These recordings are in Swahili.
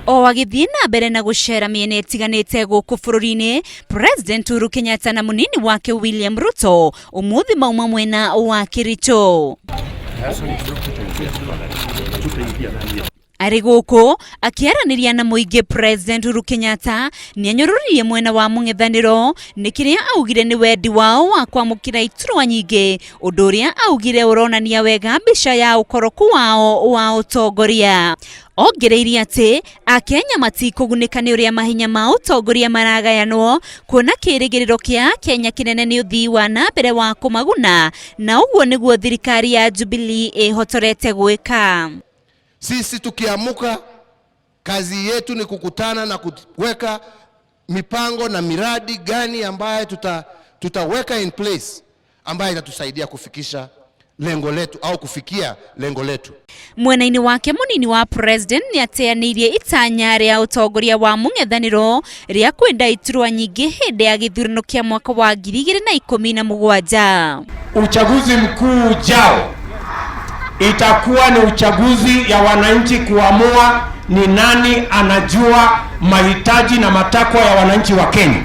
O agithii na mbere na gucera miene itiganite guku bururi-ini, President Uhuru Kenyatta na munini wake Willam Ruto umuthi mauma mwena wa Kericho. Ari guku akiaraniria na muingi, President Uhuru Kenyatta nianyururitie mwena wa mung'ethaniro ni kiria augire ni wendi wao wa kwamukira iturwa nyingi, undu uria augire uronania wega mbica ya ukoroku wao wa utongoria. Ongereirie ati akenya matikugunika ni uria mahinya ma utongoria maragayanwo, kuona kirigiriro kia Kenya kinene ni uthii wa na mbere wa kumaguna, na uguo niguo thirikari ya Jubilee ihotorete gwika. Sisi tukiamuka, kazi yetu ni kukutana na kuweka mipango na miradi gani ambaye tutaweka in place ambaye itatusaidia kufikisha lengo letu au kufikia lengo letu. Mwena-ini wake munini wa president ni ateanirie itanya ria utongoria wa mung'ethaniro ria kwenda iturwa nyingi hindi ya githurano kia mwaka wa 2017. Uchaguzi mkuu ujao itakuwa ni uchaguzi ya wananchi kuamua ni nani anajua mahitaji na matakwa ya wananchi wa Kenya,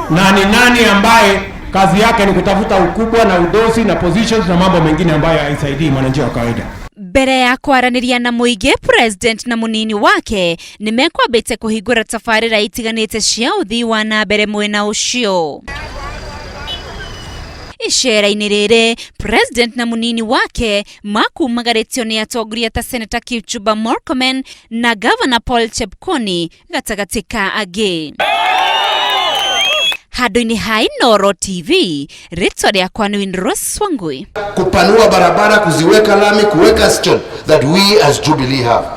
na ni nani ambaye kazi yake ni kutafuta ukubwa na udosi na positions na mambo mengine ambayo haisaidii mwananchi wa kawaida. Mbere ya kwaraniria na muingi, President na munini wake nimekwambite kuhingura tabarira itiganite cia uthii wa na mbere mwena ucio. Iceera-ini riri, President na munini wake makumagaritio ni Atongoria ta Senator Akiuga na Governor Paul Chepkoni gatagati ka angi. Handu-ini ha Inooro TV, ritwa riakwa ni Inooro kupanua barabara, kuziweka lami, kuweka stone that we as Jubilee have.